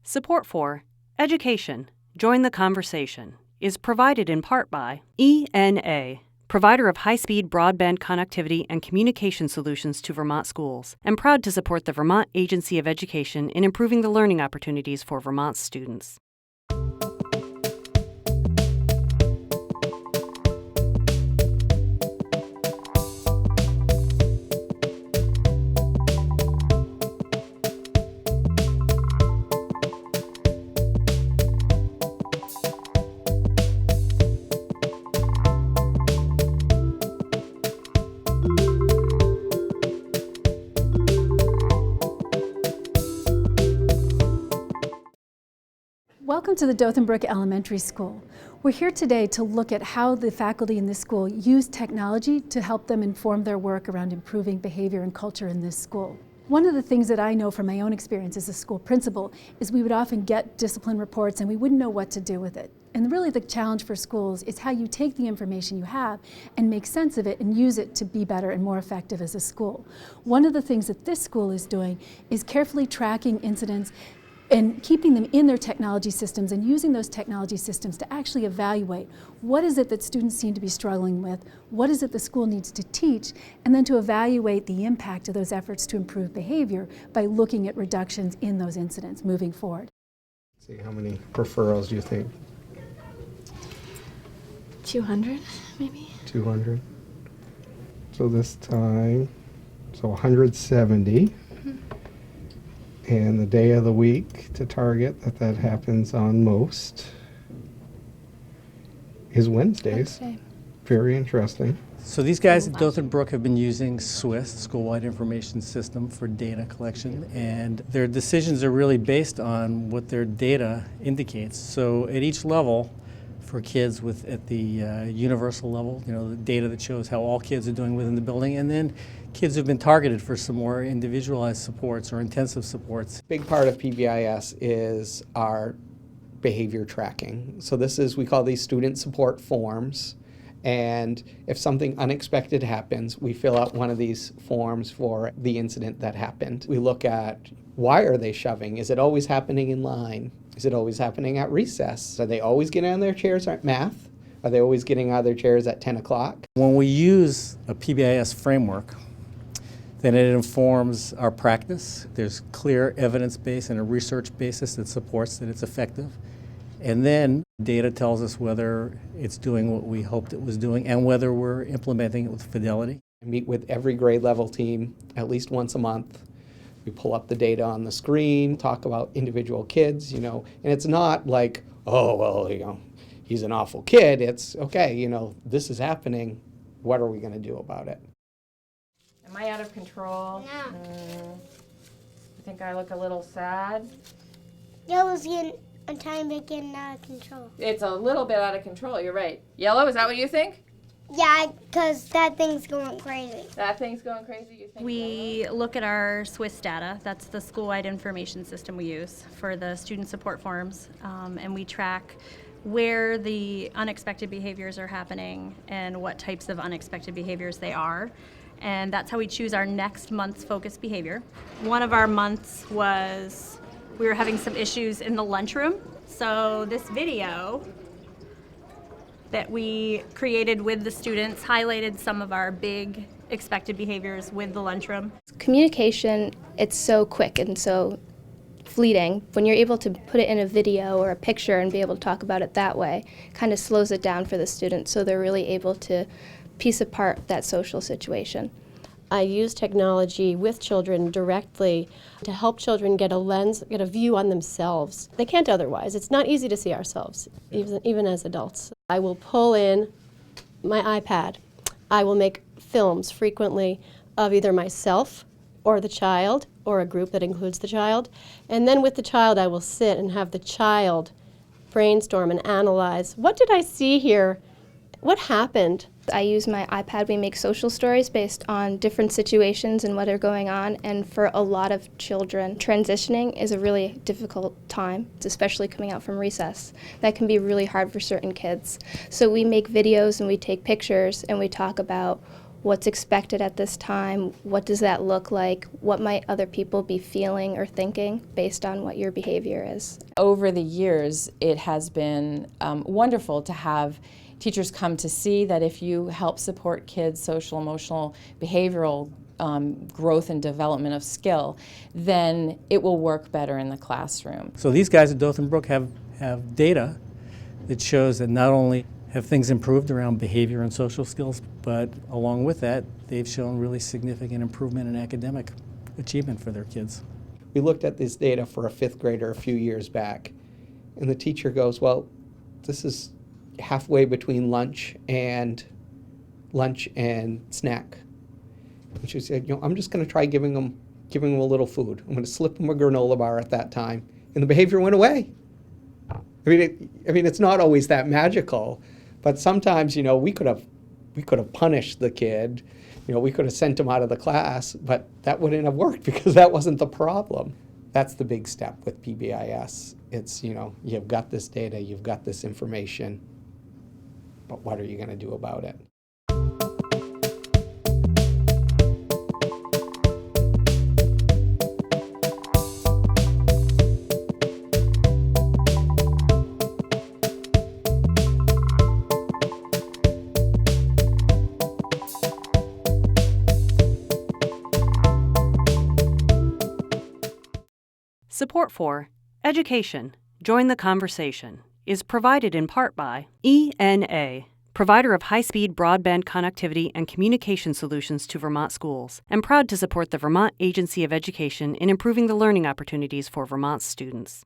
Support for Education, Join the Conversation is provided in part by ENA, provider of high-speed broadband connectivity and communication solutions to Vermont schools, and proud to support the Vermont Agency of Education in improving the learning opportunities for Vermont students. Welcome to the Dothan Brook Elementary School. We're here today to look at how the faculty in this school use technology to help them inform their work around improving behavior and culture in this school. One of the things that I know from my own experience as a school principal is we would often get discipline reports and we wouldn't know what to do with it. And really the challenge for schools is how you take the information you have and make sense of it and use it to be better and more effective as a school. One of the things that this school is doing is carefully tracking incidents and keeping them in their technology systems and using those technology systems to actually evaluate what is it that students seem to be struggling with, what is it the school needs to teach, and then to evaluate the impact of those efforts to improve behavior by looking at reductions in those incidents moving forward. See, how many referrals do you think? 200, maybe? 200. So this time, so 170. And the day of the week to target that happens on most is Wednesdays. Wednesday. Very interesting. So these guys at Dothan Brook have been using SWIS, School-Wide Information System, for data collection, and their decisions are really based on what their data indicates. So at each level, for kids at the universal level, the data that shows how all kids are doing within the building, and then kids who've been targeted for some more individualized supports or intensive supports. Big part of PBIS is our behavior tracking. So we call these student support forms. And if something unexpected happens, we fill out one of these forms for the incident that happened. We look at, why are they shoving? Is it always happening in line? Is it always happening at recess? Are they always getting on their chairs at math? Are they always getting out of their chairs at 10 o'clock? When we use a PBIS framework, then it informs our practice. There's clear evidence base and a research basis that supports that it's effective. And then data tells us whether it's doing what we hoped it was doing and whether we're implementing it with fidelity. I meet with every grade level team at least once a month. We pull up the data on the screen, talk about individual kids, and it's not like, oh, well, he's an awful kid. It's, okay, this is happening. What are we going to do about it? Am I out of control? No. I think I look a little sad. Yellow's getting a tiny bit getting out of control. It's a little bit out of control, you're right. Yellow, is that what you think? Yeah, because that thing's going crazy. That thing's going crazy, you think? We look at our SWIS data. That's the school-wide information system we use for the student support forms, and we track where the unexpected behaviors are happening and what types of unexpected behaviors they are. And that's how we choose our next month's focus behavior. One of our months was we were having some issues in the lunchroom. So this video that we created with the students highlighted some of our big expected behaviors with the lunchroom. Communication, it's so quick and so fleeting. When you're able to put it in a video or a picture and be able to talk about it that way, kind of slows it down for the students so they're really able to piece apart that social situation. I use technology with children directly to help children get a view on themselves. They can't otherwise. It's not easy to see ourselves, even as adults. I will pull in my iPad. I will make films frequently of either myself or the child or a group that includes the child. And then with the child, I will sit and have the child brainstorm and analyze, what did I see here? What happened? I use my iPad. We make social stories based on different situations and what are going on. And for a lot of children, transitioning is a really difficult time, especially coming out from recess. That can be really hard for certain kids. So we make videos and we take pictures and we talk about what's expected at this time, what does that look like, what might other people be feeling or thinking based on what your behavior is. Over the years, it has been wonderful to have teachers come to see that if you help support kids' social, emotional, behavioral growth and development of skill, then it will work better in the classroom. So these guys at Dothan Brook have data that shows that not only have things improved around behavior and social skills, but along with that, they've shown really significant improvement in academic achievement for their kids. We looked at this data for a 5th grader a few years back, and the teacher goes, well, this is halfway between lunch and snack. And she said, I'm just going to try giving them a little food. I'm going to slip them a granola bar at that time, and the behavior went away. I mean, it's not always that magical, but sometimes, we could have punished the kid. We could have sent him out of the class, but that wouldn't have worked because that wasn't the problem. That's the big step with PBIS. It's, you've got this data, you've got this information, but what are you going to do about it? Support for Education, Join the Conversation is provided in part by ENA, provider of high-speed broadband connectivity and communication solutions to Vermont schools, and proud to support the Vermont Agency of Education in improving the learning opportunities for Vermont students.